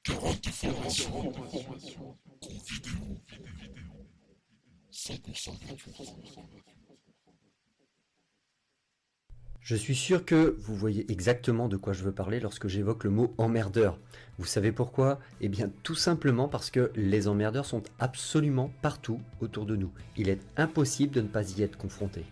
Carotte formation en vidéo 100% gratuit. Je suis sûr que vous voyez exactement de quoi je veux parler lorsque j'évoque le mot emmerdeur. Vous savez pourquoi? Eh bien tout simplement parce que les emmerdeurs sont absolument partout autour de nous. Il est impossible de ne pas y être confronté.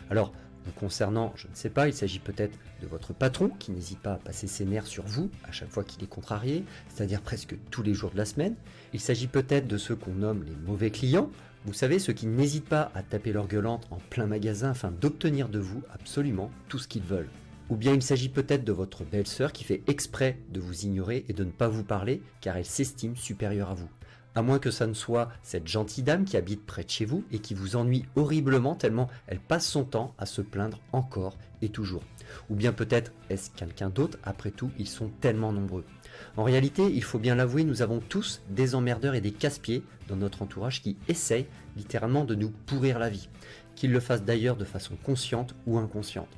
Alors, vous concernant, je ne sais pas, il s'agit peut-être de votre patron qui n'hésite pas à passer ses nerfs sur vous à chaque fois qu'il est contrarié, c'est-à-dire presque tous les jours de la semaine. Il s'agit peut-être de ceux qu'on nomme les mauvais clients. Vous savez, ceux qui n'hésitent pas à taper leur gueulante en plein magasin afin d'obtenir de vous absolument tout ce qu'ils veulent. Ou bien il s'agit peut-être de votre belle-sœur qui fait exprès de vous ignorer et de ne pas vous parler car elle s'estime supérieure à vous. À moins que ça ne soit cette gentille dame qui habite près de chez vous et qui vous ennuie horriblement tellement elle passe son temps à se plaindre encore et toujours. Ou bien peut-être est-ce quelqu'un d'autre, après tout ils sont tellement nombreux. En réalité, il faut bien l'avouer, nous avons tous des emmerdeurs et des casse-pieds dans notre entourage qui essayent littéralement de nous pourrir la vie, qu'ils le fassent d'ailleurs de façon consciente ou inconsciente.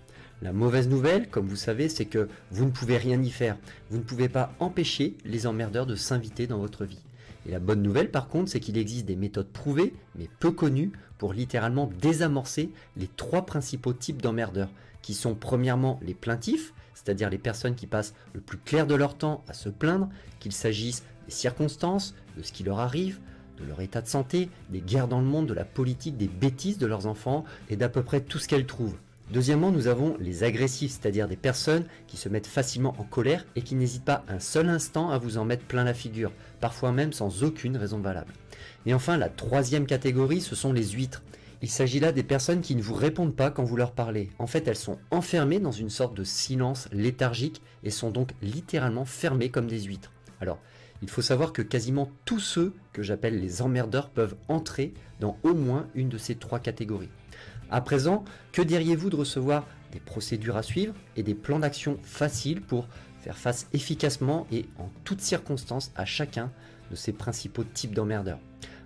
La mauvaise nouvelle, comme vous savez, c'est que vous ne pouvez rien y faire. Vous ne pouvez pas empêcher les emmerdeurs de s'inviter dans votre vie. Et la bonne nouvelle par contre, c'est qu'il existe des méthodes prouvées, mais peu connues, pour littéralement désamorcer les trois principaux types d'emmerdeurs, qui sont premièrement les plaintifs, c'est-à-dire les personnes qui passent le plus clair de leur temps à se plaindre, qu'il s'agisse des circonstances, de ce qui leur arrive, de leur état de santé, des guerres dans le monde, de la politique, des bêtises de leurs enfants et d'à peu près tout ce qu'elles trouvent. Deuxièmement, nous avons les agressifs, c'est-à-dire des personnes qui se mettent facilement en colère et qui n'hésitent pas un seul instant à vous en mettre plein la figure, parfois même sans aucune raison valable. Et enfin, la troisième catégorie, ce sont les huîtres. Il s'agit là des personnes qui ne vous répondent pas quand vous leur parlez. En fait, elles sont enfermées dans une sorte de silence léthargique et sont donc littéralement fermées comme des huîtres. Alors, il faut savoir que quasiment tous ceux que j'appelle les emmerdeurs peuvent entrer dans au moins une de ces trois catégories. À présent, que diriez-vous de recevoir des procédures à suivre et des plans d'action faciles pour faire face efficacement et en toutes circonstances à chacun de ces principaux types d'emmerdeurs?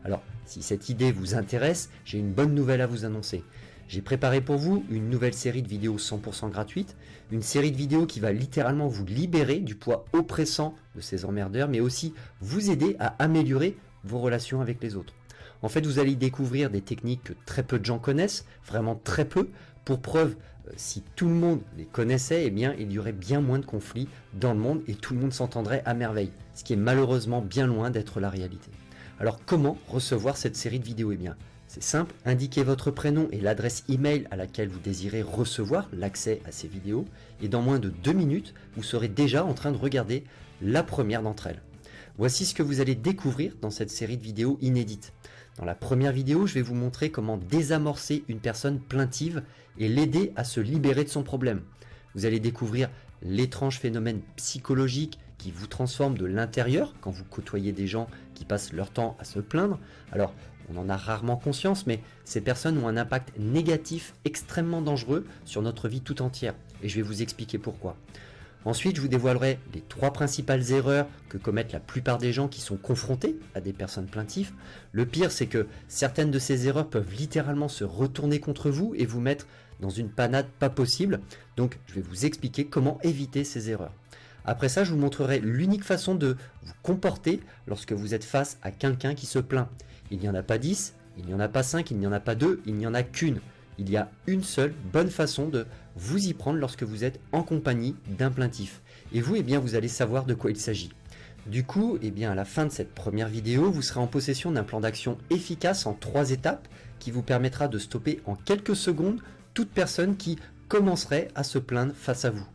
Alors, si cette idée vous intéresse, j'ai une bonne nouvelle à vous annoncer. J'ai préparé pour vous une nouvelle série de vidéos 100% gratuite, une série de vidéos qui va littéralement vous libérer du poids oppressant de ces emmerdeurs, mais aussi vous aider à améliorer vos relations avec les autres. En fait, vous allez y découvrir des techniques que très peu de gens connaissent, vraiment très peu. Pour preuve, si tout le monde les connaissait, eh bien, il y aurait bien moins de conflits dans le monde et tout le monde s'entendrait à merveille, ce qui est malheureusement bien loin d'être la réalité. Alors, comment recevoir cette série de vidéos? Eh bien, c'est simple, indiquez votre prénom et l'adresse email à laquelle vous désirez recevoir l'accès à ces vidéos et dans moins de 2 minutes, vous serez déjà en train de regarder la première d'entre elles. Voici ce que vous allez découvrir dans cette série de vidéos inédites. Dans la première vidéo, je vais vous montrer comment désamorcer une personne plaintive et l'aider à se libérer de son problème. Vous allez découvrir l'étrange phénomène psychologique qui vous transforme de l'intérieur quand vous côtoyez des gens qui passent leur temps à se plaindre. Alors, on en a rarement conscience, mais ces personnes ont un impact négatif extrêmement dangereux sur notre vie tout entière. Et je vais vous expliquer pourquoi. Ensuite, je vous dévoilerai les 3 principales erreurs que commettent la plupart des gens qui sont confrontés à des personnes plaintives. Le pire, c'est que certaines de ces erreurs peuvent littéralement se retourner contre vous et vous mettre dans une panade pas possible. Donc, je vais vous expliquer comment éviter ces erreurs. Après ça, je vous montrerai l'unique façon de vous comporter lorsque vous êtes face à quelqu'un qui se plaint. Il n'y en a pas 10, il n'y en a pas 5, il n'y en a pas 2, il n'y en a qu'une. Il y a une seule bonne façon de vous y prendre lorsque vous êtes en compagnie d'un plaintif. Et vous, eh bien, vous allez savoir de quoi il s'agit. Du coup, eh bien, à la fin de cette première vidéo, vous serez en possession d'un plan d'action efficace en 3 étapes qui vous permettra de stopper en quelques secondes toute personne qui commencerait à se plaindre face à vous.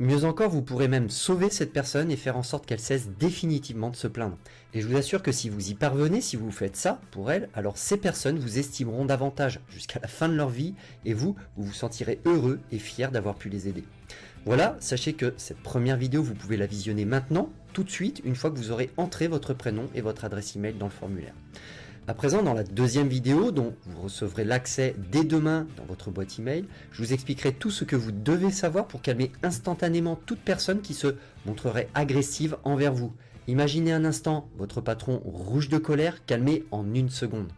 Mieux encore, vous pourrez même sauver cette personne et faire en sorte qu'elle cesse définitivement de se plaindre. Et je vous assure que si vous y parvenez, si vous faites ça pour elle, alors ces personnes vous estimeront davantage jusqu'à la fin de leur vie et vous vous sentirez heureux et fier d'avoir pu les aider. Voilà, sachez que cette première vidéo, vous pouvez la visionner maintenant, tout de suite, une fois que vous aurez entré votre prénom et votre adresse email dans le formulaire. À présent, dans la deuxième vidéo, dont vous recevrez l'accès dès demain dans votre boîte email, je vous expliquerai tout ce que vous devez savoir pour calmer instantanément toute personne qui se montrerait agressive envers vous. Imaginez un instant votre patron rouge de colère calmé en 1 seconde.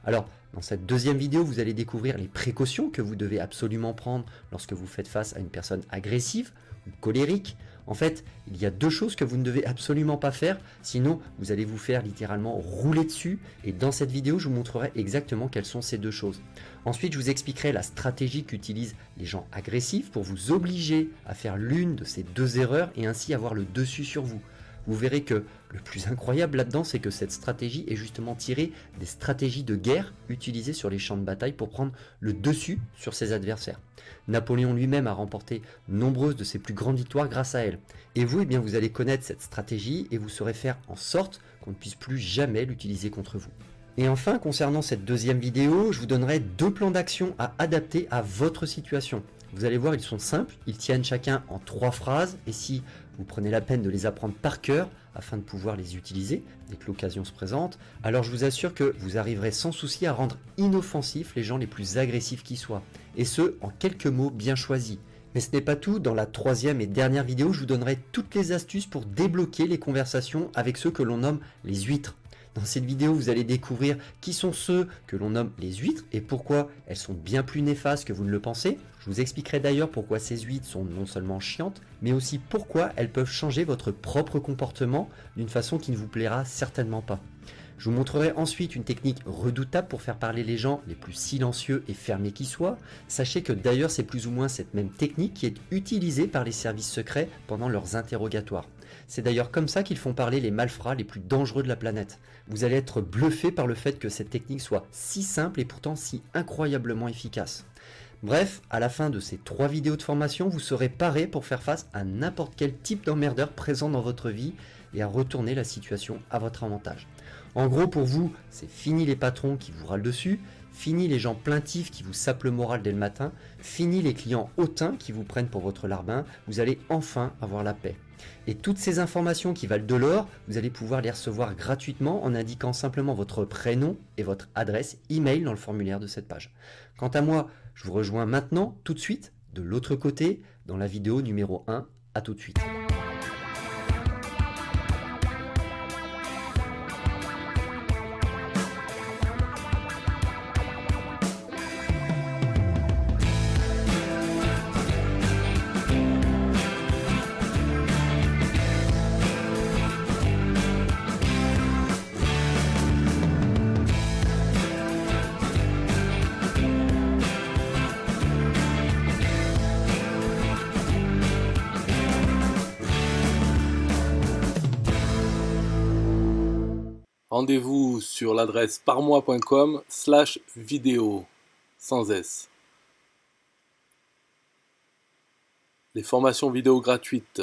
Alors, dans cette deuxième vidéo, vous allez découvrir les précautions que vous devez absolument prendre lorsque vous faites face à une personne agressive ou colérique. En fait, il y a deux choses que vous ne devez absolument pas faire, sinon vous allez vous faire littéralement rouler dessus, et dans cette vidéo, je vous montrerai exactement quelles sont ces deux choses. Ensuite, je vous expliquerai la stratégie qu'utilisent les gens agressifs pour vous obliger à faire l'une de ces deux erreurs et ainsi avoir le dessus sur vous. Vous verrez que le plus incroyable là-dedans, c'est que cette stratégie est justement tirée des stratégies de guerre utilisées sur les champs de bataille pour prendre le dessus sur ses adversaires. Napoléon lui-même a remporté nombreuses de ses plus grandes victoires grâce à elle. Et vous, eh bien, vous allez connaître cette stratégie et vous saurez faire en sorte qu'on ne puisse plus jamais l'utiliser contre vous. Et enfin, concernant cette deuxième vidéo, je vous donnerai deux plans d'action à adapter à votre situation. Vous allez voir, ils sont simples, ils tiennent chacun en 3 phrases, et si vous prenez la peine de les apprendre par cœur, afin de pouvoir les utiliser dès que l'occasion se présente, alors je vous assure que vous arriverez sans souci à rendre inoffensifs les gens les plus agressifs qui soient, et ce, en quelques mots bien choisis. Mais ce n'est pas tout, dans la troisième et dernière vidéo, je vous donnerai toutes les astuces pour débloquer les conversations avec ceux que l'on nomme les huîtres. Dans cette vidéo, vous allez découvrir qui sont ceux que l'on nomme les huîtres et pourquoi elles sont bien plus néfastes que vous ne le pensez. Je vous expliquerai d'ailleurs pourquoi ces huîtres sont non seulement chiantes, mais aussi pourquoi elles peuvent changer votre propre comportement d'une façon qui ne vous plaira certainement pas. Je vous montrerai ensuite une technique redoutable pour faire parler les gens les plus silencieux et fermés qui soient. Sachez que d'ailleurs c'est plus ou moins cette même technique qui est utilisée par les services secrets pendant leurs interrogatoires. C'est d'ailleurs comme ça qu'ils font parler les malfrats les plus dangereux de la planète. Vous allez être bluffé par le fait que cette technique soit si simple et pourtant si incroyablement efficace. Bref, à la fin de ces 3 vidéos de formation, vous serez paré pour faire face à n'importe quel type d'emmerdeur présent dans votre vie et à retourner la situation à votre avantage. En gros, pour vous, c'est fini les patrons qui vous râlent dessus, fini les gens plaintifs qui vous sapent le moral dès le matin, fini les clients hautains qui vous prennent pour votre larbin, vous allez enfin avoir la paix. Et toutes ces informations qui valent de l'or, vous allez pouvoir les recevoir gratuitement en indiquant simplement votre prénom et votre adresse email dans le formulaire de cette page. Quant à moi, je vous rejoins maintenant, tout de suite, de l'autre côté, dans la vidéo numéro 1. À tout de suite. Rendez-vous sur l'adresse parmois.com/vidéo, sans S. Les formations vidéo gratuites,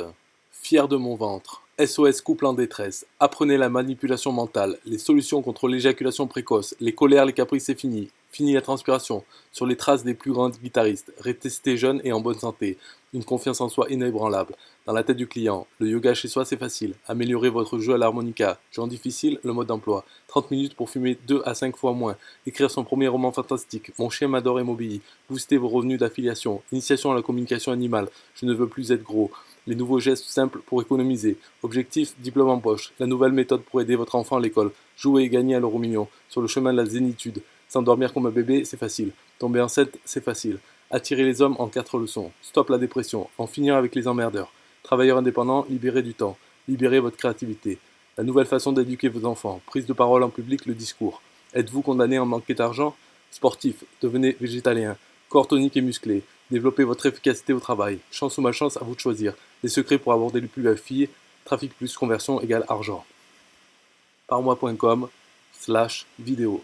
fier de mon ventre, SOS couple en détresse, apprenez la manipulation mentale, les solutions contre l'éjaculation précoce, les colères, les caprices c'est fini, fini la transpiration, sur les traces des plus grands guitaristes, restez jeune et en bonne santé, une confiance en soi inébranlable, dans la tête du client, le yoga chez soi c'est facile, améliorer votre jeu à l'harmonica, genre difficile, le mode d'emploi, 30 minutes pour fumer 2 à 5 fois moins, écrire son premier roman fantastique, mon chien m'adore et m'obéit, booster vos revenus d'affiliation, initiation à la communication animale, je ne veux plus être gros, les nouveaux gestes simples pour économiser, objectif, diplôme en poche, la nouvelle méthode pour aider votre enfant à l'école, jouer et gagner à l'euro million, sur le chemin de la zénitude, s'endormir comme un bébé c'est facile, tomber enceinte c'est facile, attirer les hommes en 4 leçons, stop la dépression, en finir avec les emmerdeurs, travailleurs indépendants, libérez du temps, libérez votre créativité, la nouvelle façon d'éduquer vos enfants, prise de parole en public, le discours, êtes-vous condamné à manquer d'argent? Sportif, devenez végétalien, corps tonique et musclé, développez votre efficacité au travail, chance ou malchance à vous de choisir, les secrets pour aborder le plus la fille, trafic plus conversion égale argent. Parmois.com/vidéo